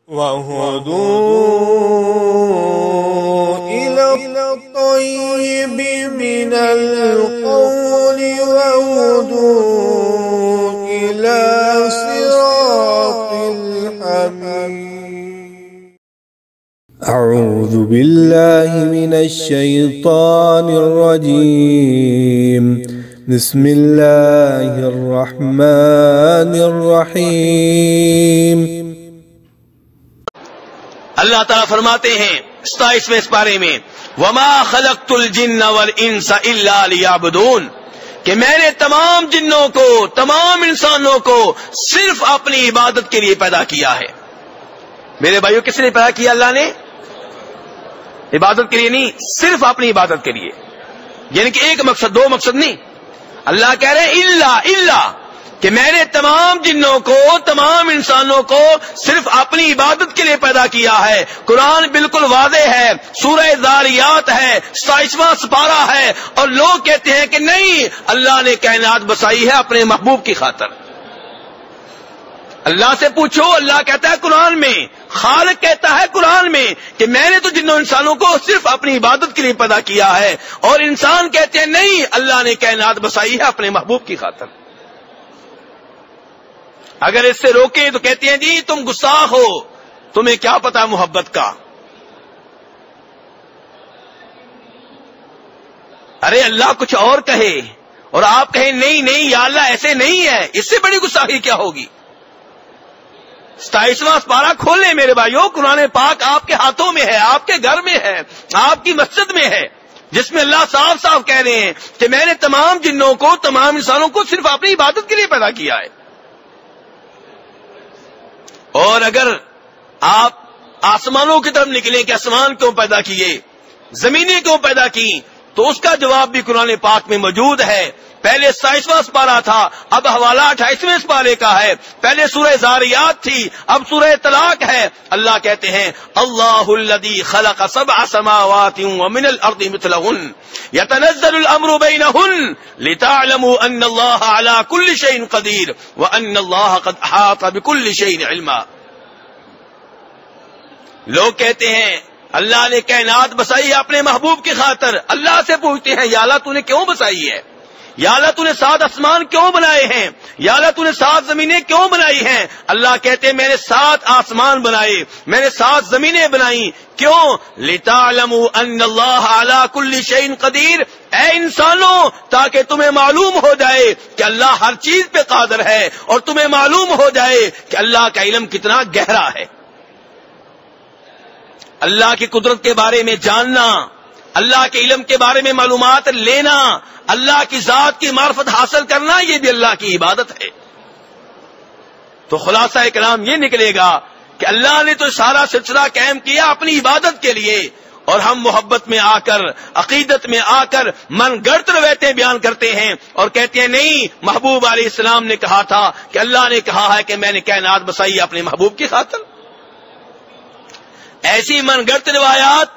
وَهُدُوا إِلَى الطَّيِّبِ مِنَ الْقَوْلِ وَهُدُوا إِلَى صِرَاطِ الْحَمِيدِ. أعوذ بالله من الشيطان الرجيم. بسم الله الرحمن الرحیم. اللہ تعالیٰ فرماتے ہیں 27ویں پارے میں وما خلقت الجن والانس الا لیعبدون، کہ میں نے تمام جنوں کو تمام انسانوں کو صرف اپنی عبادت کے لیے پیدا کیا ہے. میرے بھائیوں، کس نے پیدا کیا؟ اللہ نے. عبادت کے لیے نہیں، صرف اپنی عبادت کے لیے. یعنی کہ ایک مقصد، دو مقصد نہیں. اللہ کہہ رہے ہیں الا کہ میں نے تمام جنوں کو تمام انسانوں کو صرف اپنی عبادت کے لیے پیدا کیا ہے. قرآن بالکل واضح ہے، سورہ ذاریات ہے، 27واں سپارہ ہے، اور لوگ کہتے ہیں کہ نہیں، اللہ نے کائنات بسائی ہے اپنے محبوب کی خاطر. اللہ سے پوچھو، اللہ کہتا ہے قرآن میں، خالق کہتا ہے قرآن میں کہ میں نے تو جنوں انسانوں کو صرف اپنی عبادت کے لیے پیدا کیا ہے، اور انسان کہتے ہیں نہیں، اللہ نے کائنات بسائی ہے اپنے محبوب کی خاطر. اگر اس سے روکیں تو کہتے ہیں جی تم گستاخ ہو، تمہیں کیا پتا محبت کا. ارے اللہ کچھ اور کہے اور آپ کہیں نہیں یا اللہ ایسے نہیں ہے، اس سے بڑی گستاخی کیا ہوگی؟ 27واں پارہ کھول لیں میرے بھائیوں. قرآن پاک آپ کے ہاتھوں میں ہے، آپ کے گھر میں ہے، آپ کی مسجد میں ہے، جس میں اللہ صاف صاف کہہ رہے ہیں کہ میں نے تمام جنوں کو تمام انسانوں کو صرف اپنی عبادت کے لیے پیدا کیا ہے. اور اگر آپ آسمانوں کی طرف نکلیں کہ آسمان کیوں پیدا کیے، زمینیں کیوں پیدا کی، تو اس کا جواب بھی قرآن پاک میں موجود ہے. پہلے 27واں سپارہ تھا، اب حوالہ 28ویں سپارے کا ہے. پہلے سورہ ذاریات تھی، اب سورہ طلاق ہے. اللہ کہتے ہیں اللہ الذی خلق 7 سماوات ومن الارض مثلهن يتنزل الامر بينهن لتعلموا ان الله على كل شيء قدير وان الله قد احاط بكل شيء علما. لوگ کہتے ہیں اللہ نے کائنات بسائی اپنے محبوب کی خاطر. اللہ سے پوچھتے ہیں یا اللہ تو نے کیوں بسائی ہے؟ یا اللہ تو نے 7 آسمان کیوں بنائے ہیں؟ یا اللہ تو نے 7 زمینیں کیوں بنائی ہیں؟ اللہ کہتے ہیں میں نے 7 آسمان بنائے، میں نے 7 زمینیں بنائی. کیوں؟ لِتَعْلَمُوا أَنَّ اللَّهَ عَلَى كُلِّ شَيْءٍ قَدِيرٌ. اے انسانوں، تاکہ تمہیں معلوم ہو جائے کہ اللہ ہر چیز پہ قادر ہے، اور تمہیں معلوم ہو جائے کہ اللہ کا علم کتنا گہرا ہے. اللہ کی قدرت کے بارے میں جاننا، اللہ کے علم کے بارے میں معلومات لینا، اللہ کی ذات کی معرفت حاصل کرنا، یہ بھی اللہ کی عبادت ہے. تو خلاصہ کلام یہ نکلے گا کہ اللہ نے تو سارا سلسلہ قائم کیا اپنی عبادت کے لیے، اور ہم محبت میں آ کر، عقیدت میں آ کر من گڑت روایتیں بیان کرتے ہیں اور کہتے ہیں نہیں، محبوب علیہ السلام نے کہا تھا کہ اللہ نے کہا ہے کہ میں نے کائنات بسائی اپنے محبوب کی خاطر. ایسی من گڑت روایات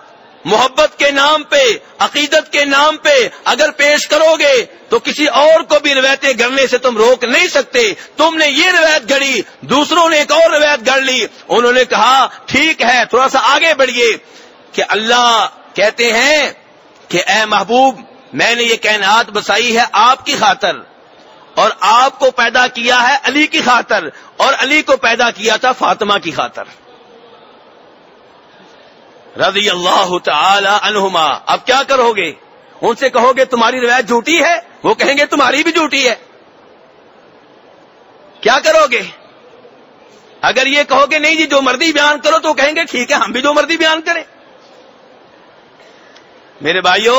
محبت کے نام پہ، عقیدت کے نام پہ اگر پیش کرو گے تو کسی اور کو بھی روایتیں گڑنے سے تم روک نہیں سکتے. تم نے یہ روایت گڑی، دوسروں نے ایک اور روایت گڑ لی، انہوں نے کہا ٹھیک ہے تھوڑا سا آگے بڑھیے، کہ اللہ کہتے ہیں کہ اے محبوب میں نے یہ کائنات بسائی ہے آپ کی خاطر، اور آپ کو پیدا کیا ہے علی کی خاطر، اور علی کو پیدا کیا تھا فاطمہ کی خاطر رضی اللہ تعالی عنہما. اب کیا کرو گے؟ ان سے کہو گے تمہاری روایت جھوٹی ہے، وہ کہیں گے تمہاری بھی جھوٹی ہے. کیا کرو گے؟ اگر یہ کہو گے نہیں جی جو مرضی بیان کرو، تو کہیں گے ٹھیک ہے ہم بھی جو مرضی بیان کریں. میرے بھائیو،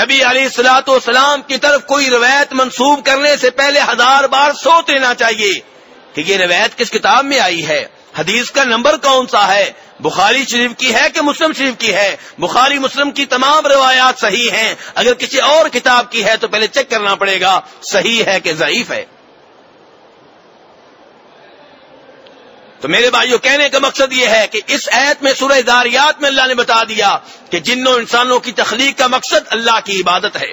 نبی علیہ الصلوۃ والسلام کی طرف کوئی روایت منسوب کرنے سے پہلے 1000 بار سوچ لینا چاہیے کہ یہ روایت کس کتاب میں آئی ہے، حدیث کا نمبر کون سا ہے، بخاری شریف کی ہے کہ مسلم شریف کی ہے. بخاری مسلم کی تمام روایات صحیح ہیں، اگر کسی اور کتاب کی ہے تو پہلے چیک کرنا پڑے گا صحیح ہے کہ ضعیف ہے. تو میرے بھائیو، کہنے کا مقصد یہ ہے کہ اس آیت میں سورہ ذاریات میں اللہ نے بتا دیا کہ جنوں انسانوں کی تخلیق کا مقصد اللہ کی عبادت ہے.